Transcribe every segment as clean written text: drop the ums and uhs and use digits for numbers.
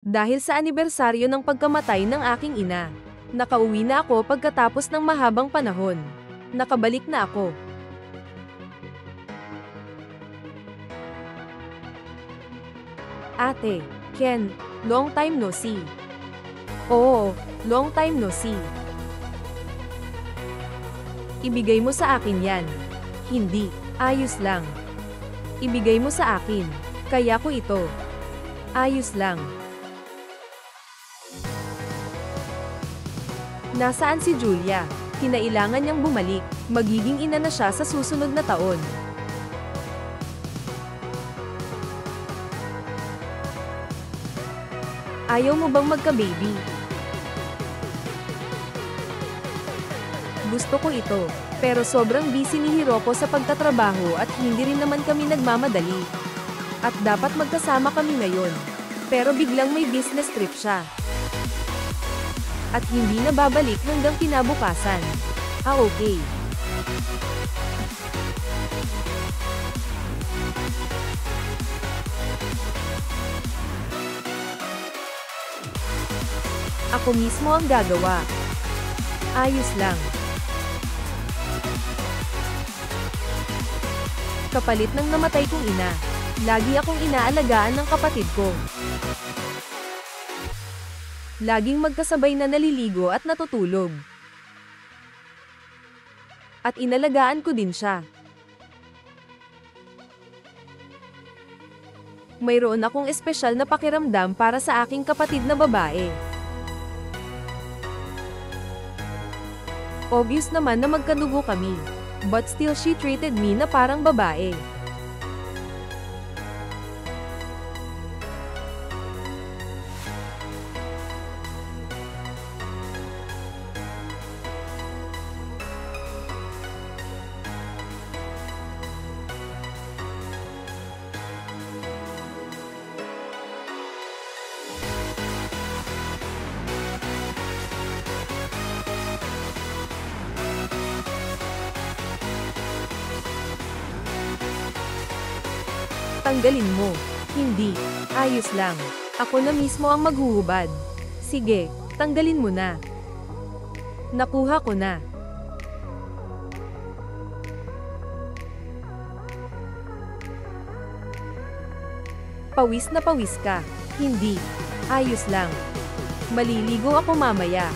Dahil sa anibersaryo ng pagkamatay ng aking ina. Nakauwi na ako pagkatapos ng mahabang panahon. Nakabalik na ako. Ate, Ken, long time no see. Oo, long time no see. Ibigay mo sa akin yan. Hindi, ayos lang. Ibigay mo sa akin. Kaya ko ito. Ayos lang. Nasaan si Julia? Kinailangan niyang bumalik. Magiging ina na siya sa susunod na taon. Ayaw mo bang magka-baby? Gusto ko ito. Pero sobrang busy ni Hiroko sa pagtatrabaho at hindi rin naman kami nagmamadali. At dapat magkasama kami ngayon. Pero biglang may business trip siya. At hindi na babalik hanggang kinabukasan. Okay. Ako mismo ang gagawa. Ayos lang. Kapalit ng namatay kong ina, lagi akong inaalagaan ng kapatid ko. Laging magkasabay na naliligo at natutulog. At inalagaan ko din siya. Mayroon akong espesyal na pakiramdam para sa aking kapatid na babae. Obvious naman na magkadugo kami. But still she treated me na parang babae. Tanggalin mo. Hindi. Ayos lang. Ako na mismo ang maghuhubad. Sige, tanggalin mo na. Nakuha ko na. Pawis na pawis ka. Hindi. Ayos lang. Maliligo ako mamaya.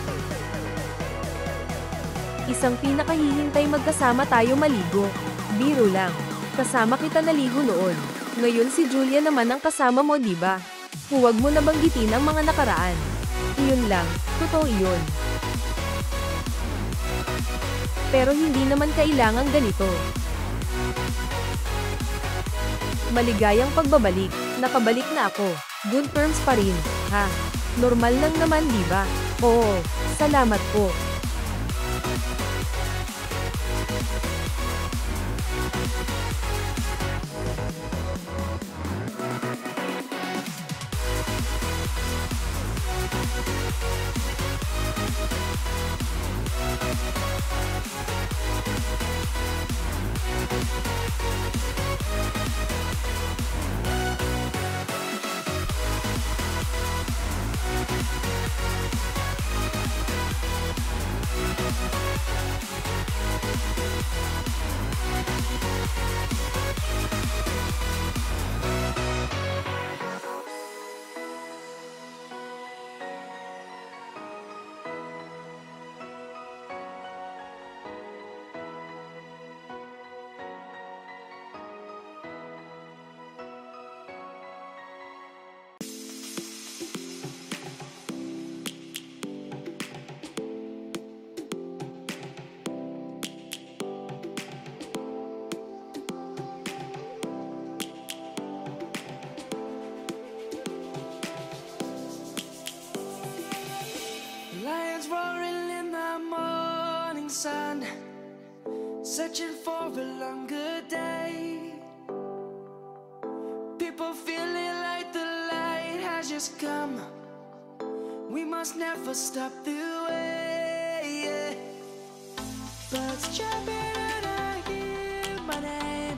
Isang pinakahihintay magkasama tayo maligo. Biro lang. Kasama kita naligo noon. Ngayon si Julia naman ang kasama mo, diba? Huwag mo na banggitin ang mga nakaraan. Iyon lang, totoo iyon. Pero hindi naman kailangang ganito. Maligayang pagbabalik, nakabalik na ako. Good terms pa rin, ha? Normal lang naman, diba? Oo, salamat po. Lions roaring in the morning sun, searching for a longer day. People feeling like the light has just come. We must never stop the way. Birds jumping and I hear my name,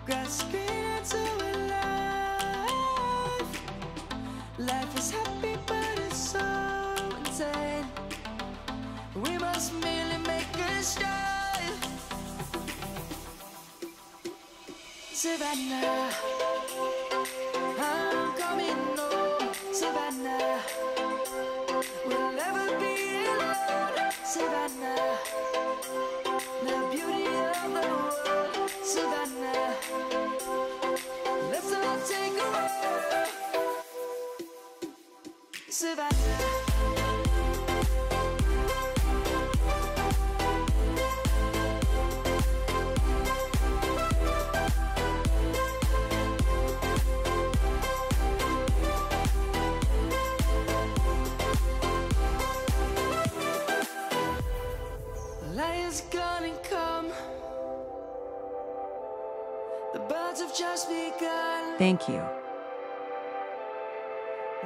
grasping into a life. Life is happy, but it's so insane. We must merely make a start. Savannah, I'm coming home. Savannah, we'll never be alone. Savannah, the beauty of the world. Savannah, let's all take a walk. Savannah. Lion's gonna come. The birds have just begun. Thank you.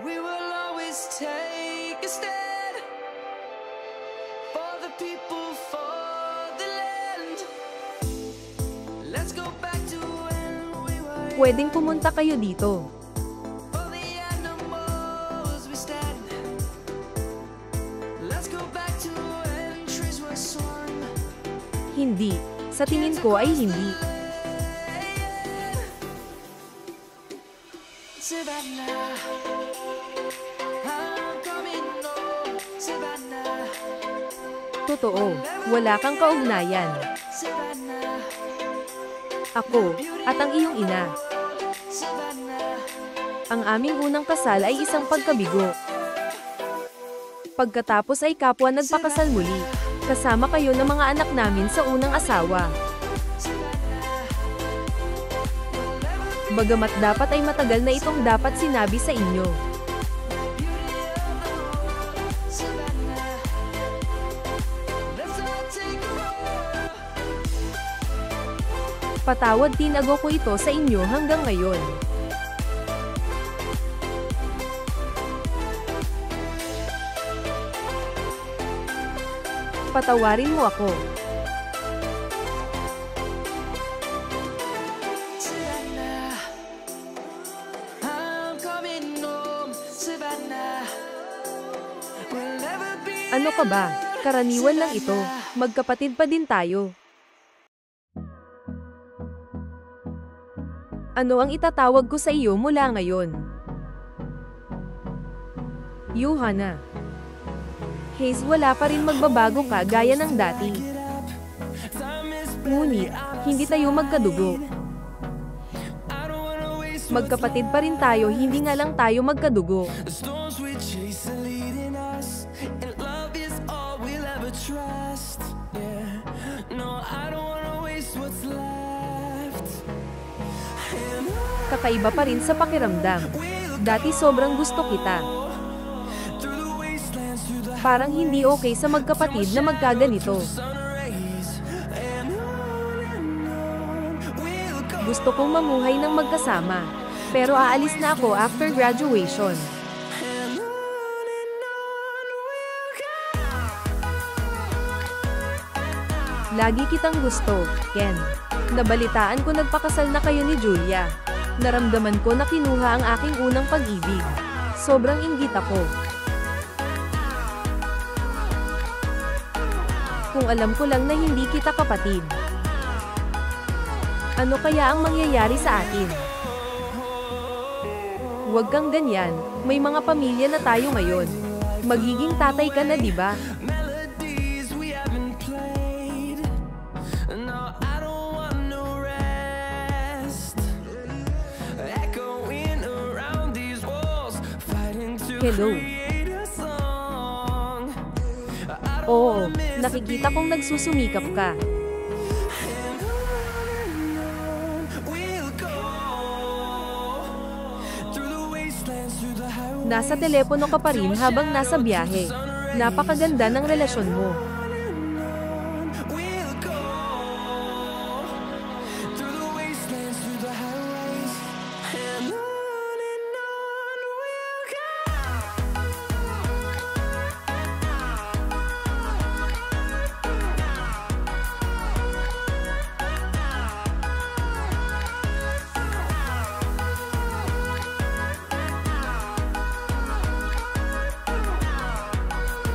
We will always take a stand for the people, for the land. Let's go back to when we were Pwedeng pumunta kayo dito. for the animals we stand. Let's go back to when trees were swung. Hindi. Sa tingin ko ay hindi. Savannah, I'm coming home. Savannah, Totoo, wala kang kaugnayan. Savannah, Ako, at ang iyong ina. Savannah, Ang aming unang kasal ay isang pagkabigo. Pagkatapos ay kapwa nagpakasal muli. Kasama kayo ng mga anak namin sa unang asawa. Bagamat dapat ay matagal na itong dapat sinabi sa inyo. Savannah, let's all take a walk. Patawad tinago ko ito sa inyo hanggang ngayon. Patawarin mo ako. Savannah, I'm coming home. Savannah, we'll never be Ano ka ba? Karaniwan lang ito. Magkapatid pa din tayo. Ano ang itatawag ko sa iyo mula ngayon? Johanna. Hayes, wala pa rin magbabago ka gaya ng dati. Ngunit, hindi tayo magkadugo. Magkapatid pa rin tayo, hindi nga lang tayo magkadugo. The storms we chase are leading us, and love is all we'll ever trust. Yeah, no, I don't wanna waste what's left. And Kakaiba pa rin sa pakiramdam. Dati sobrang gusto kita. through the wastelands, through the Parang hindi okay sa magkapatid na magkaganito. sun rays, and on we'll go. Gusto kong mamuhay ng magkasama. Pero aalis na ako after graduation. And on we'll go. Lagi kitang gusto, Ken. Nabalitaan ko nagpakasal na kayo ni Julia. Naramdaman ko na kinuha ang aking unang pag-ibig. Sobrang inggit ako. Kung alam ko lang na hindi kita kapatid. Ano kaya ang mangyayari sa atin? Huwag kang ganyan, may mga pamilya na tayo ngayon. Magiging tatay ka na, di ba? Melodies we haven't played. No, I don't want no rest. Echoing around these walls, fighting to Hello. create a song. I don't Oo, wanna miss a nakikita kong nagsusumikap ka. we'll go through the wastelands, through the highways. Nasa telepono ka pa rin habang nasa biyahe. Napakaganda ng relasyon mo. We'll go through the wastelands, through the highways, and on we'll go.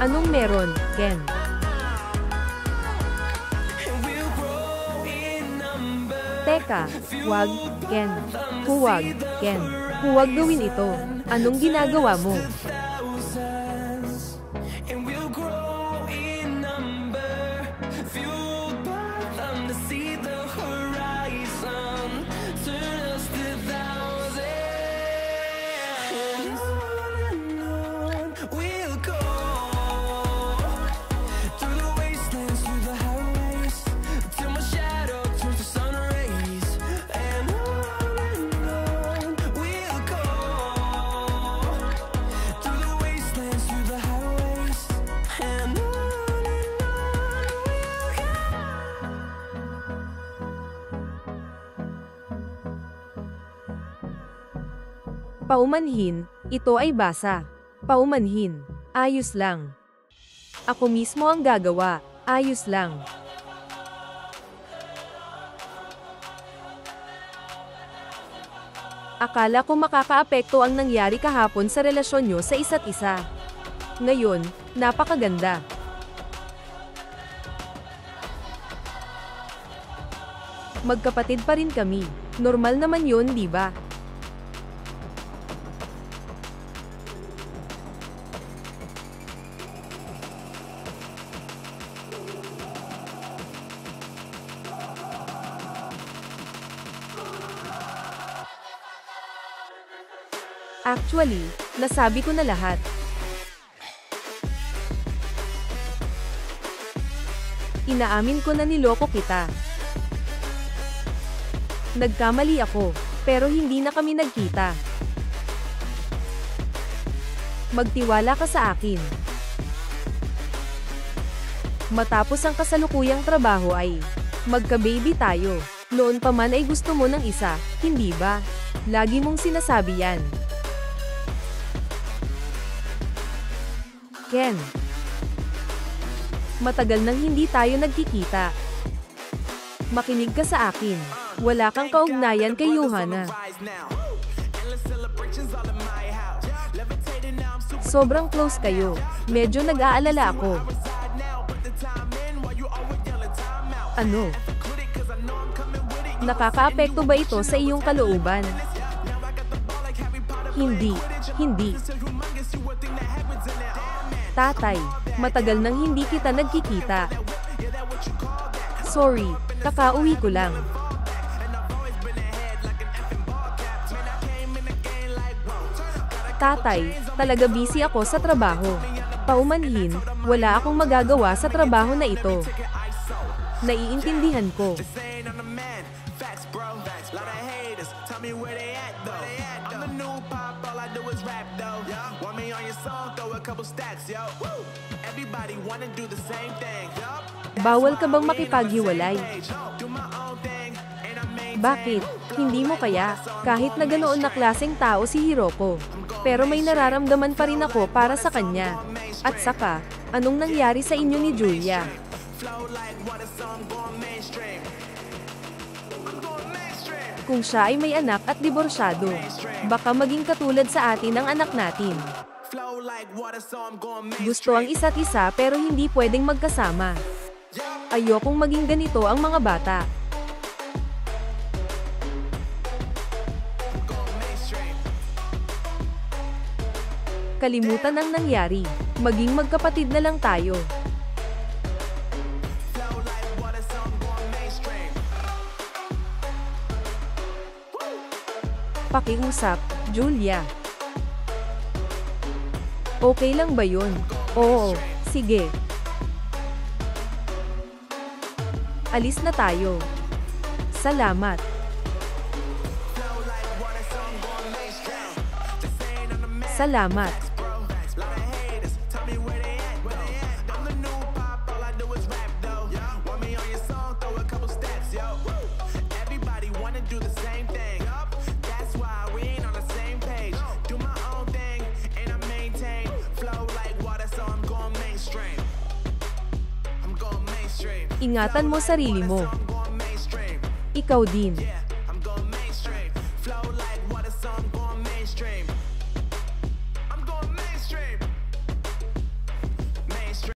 Anong meron, Ken? Teka, wag, Ken. Huwag, Ken. Huwag gawin ito. Anong ginagawa mo? Paumanhin, ito ay basa. Paumanhin, ayos lang. Ako mismo ang gagawa, ayos lang. Akala ko makakaapekto ang nangyari kahapon sa relasyon nyo sa isa't isa. Ngayon, napakaganda. Magkapatid pa rin kami. Normal naman yun, di ba? Actually, nasabi ko na lahat. Inaamin ko na niloko kita. Nagkamali ako, pero hindi na kami nagkita. Magtiwala ka sa akin. Matapos ang kasalukuyang trabaho ay magka-baby tayo. Noon pa man ay gusto mo ng isa, hindi ba? Lagi mong sinasabi yan. Ken. Matagal nang hindi tayo nagkikita. Makinig ka sa akin. Wala kang kaugnayan kay Johanna. Sobrang close kayo. Medyo nag-aalala ako. Ano? Nakakaapekto ba ito sa iyong kalooban? Hindi. Hindi. Tatay, matagal nang hindi kita nagkikita. Sorry, kakauwi ko lang. Tatay, talaga busy ako sa trabaho. Paumanhin, wala akong magagawa sa trabaho na ito. Naiintindihan ko. Bawal ka bang makipaghiwalay? Bakit? Hindi mo kaya, kahit na ganoon na klaseng tao si Hiroko. Pero may nararamdaman pa rin ako para sa kanya. At saka, anong nangyari sa inyo ni Julia? Kung siya ay may anak at diborsyado, baka maging katulad sa atin ang anak natin. Gusto ang isa't isa pero hindi pwedeng magkasama. Ayokong maging ganito ang mga bata. Kalimutan ang nangyari. Maging magkapatid na lang tayo. Pakiusap, Julia. Okay lang ba yun? Oo, sige. Alis na tayo. Salamat. Salamat. Ingatan mo sarili mo. Ikaw din.